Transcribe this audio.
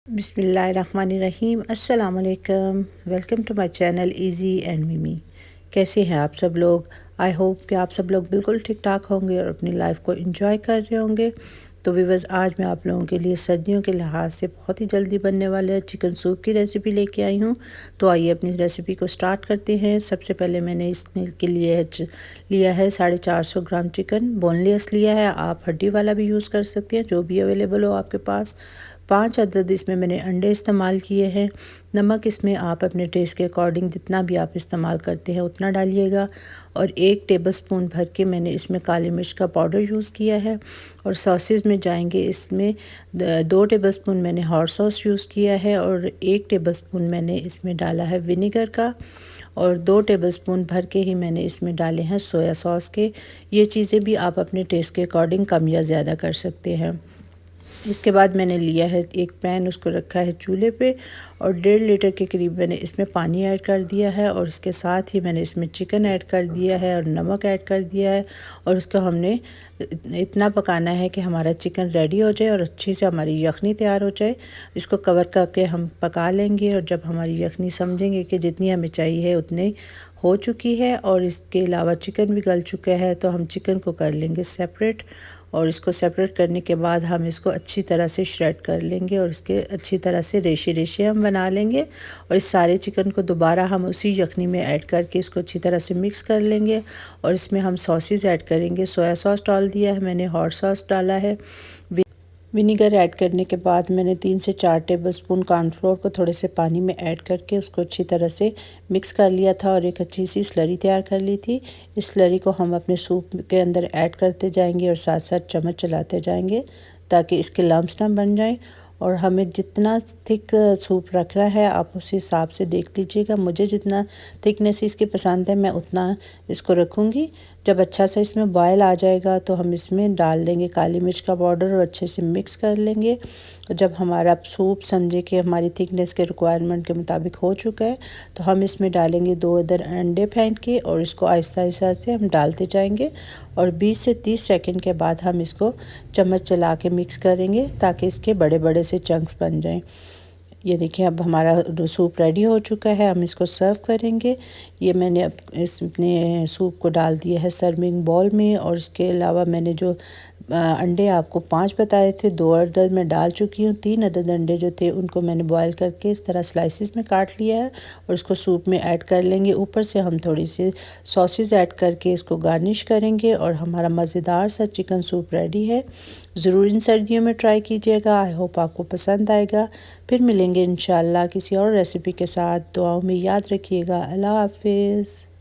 बिस्मिल्लाहिर्रहमानिर्रहीम। अस्सलाम वालेकुम। Welcome to my channel easy and Mimi. कैसे हैं आप सब लोग? आई होप कि आप सब लोग बिल्कुल ठीक ठाक होंगे और अपनी लाइफ को एंजॉय कर रहे होंगे। तो व्यूअर्स, आज मैं आप लोगों के लिए सर्दियों के लिहाज से बहुत ही जल्दी बनने वाले चिकन सूप की रेसिपी लेके आई हूँ। तो आइए अपनी रेसिपी को स्टार्ट करते हैं। सबसे पहले मैंने इसमें के लिए लिया है 450 ग्राम चिकन। बोनलेस लिया है, आप हड्डी वाला भी यूज़ कर सकते हैं, जो भी अवेलेबल हो आपके पास। 5 अदद इसमें मैंने अंडे इस्तेमाल किए हैं। नमक इसमें आप अपने टेस्ट के अकॉर्डिंग जितना भी आप इस्तेमाल करते हैं उतना डालिएगा। और 1 टेबलस्पून भर के मैंने इसमें काली मिर्च का पाउडर यूज़ किया है। और सॉसेस में जाएंगे इसमें 2 टेबलस्पून मैंने हॉट सॉस यूज़ किया है और 1 टेबलस्पून मैंने इसमें डाला है विनेगर का। और 2 टेबलस्पून भर के ही मैंने इसमें डाले हैं सोया सॉस के। ये चीज़ें भी आप अपने टेस्ट के अकॉर्डिंग कम या ज़्यादा कर सकते हैं। इसके बाद मैंने लिया है एक पैन, उसको रखा है चूल्हे पे और 1.5 लीटर के करीब मैंने इसमें पानी ऐड कर दिया है। और इसके साथ ही मैंने इसमें चिकन ऐड कर दिया है और नमक ऐड कर दिया है। और इसको हमने इतना पकाना है कि हमारा चिकन रेडी हो जाए और अच्छी से हमारी यखनी तैयार हो जाए। इसको कवर करके हम पका लेंगे और जब हमारी यखनी समझेंगे कि जितनी हमें चाहिए उतनी हो चुकी है और इसके अलावा चिकन भी गल चुका है, तो हम चिकन को कर लेंगे सेपरेट। और इसको सेपरेट करने के बाद हम इसको अच्छी तरह से श्रेड कर लेंगे और इसके अच्छी तरह से रेशे रेशे हम बना लेंगे। और इस सारे चिकन को दोबारा हम उसी यखनी में ऐड करके इसको अच्छी तरह से मिक्स कर लेंगे। और इसमें हम सॉसेस ऐड करेंगे। सोया सॉस डाल दिया है मैंने, हॉट सॉस डाला है। विनीगर ऐड करने के बाद मैंने 3 से 4 टेबलस्पून कॉर्नफ्लोर को थोड़े से पानी में ऐड करके उसको अच्छी तरह से मिक्स कर लिया था और एक अच्छी सी स्लरी तैयार कर ली थी। इस स्लरी को हम अपने सूप के अंदर ऐड करते जाएंगे और साथ साथ चम्मच चलाते जाएंगे ताकि इसके लम्प्स ना बन जाएं। और हमें जितना थिक सूप रखना है आप उस हिसाब से देख लीजिएगा। मुझे जितना थिकनेस इसकी पसंद है मैं उतना इसको रखूँगी। जब अच्छा सा इसमें बॉयल आ जाएगा तो हम इसमें डाल देंगे काली मिर्च का पाउडर और अच्छे से मिक्स कर लेंगे। जब हमारा सूप समझे कि हमारी थिकनेस के रिक्वायरमेंट के मुताबिक हो चुका है तो हम इसमें डालेंगे 2 अदर अंडे फेंट के और इसको आहिस्ता आहिस्ता से हम डालते जाएंगे। और 20 से 30 सेकंड के बाद हम इसको चम्मच चला के मिक्स करेंगे ताकि इसके बड़े बड़े से चंक्स बन जाएं। ये देखिए अब हमारा सूप रेडी हो चुका है, हम इसको सर्व करेंगे। ये मैंने इसमें सूप को डाल दिया है सर्विंग बॉल में। और इसके अलावा मैंने जो अंडे आपको 5 बताए थे, 2 अदद मैं डाल चुकी हूँ। 3 अदद अंडे जो थे उनको मैंने बॉयल करके इस तरह स्लाइसिस में काट लिया है और इसको सूप में ऐड कर लेंगे। ऊपर से हम थोड़ी सी सॉसेस ऐड करके इसको गार्निश करेंगे और हमारा मज़ेदार सा चिकन सूप रेडी है। ज़रूर इन सर्दियों में ट्राई कीजिएगा। आई होप आपको पसंद आएगा। फिर मिलेंगे इंशाल्लाह किसी और रेसिपी के साथ। दुआओं में याद रखिएगा। अल्लाह हाफिज़।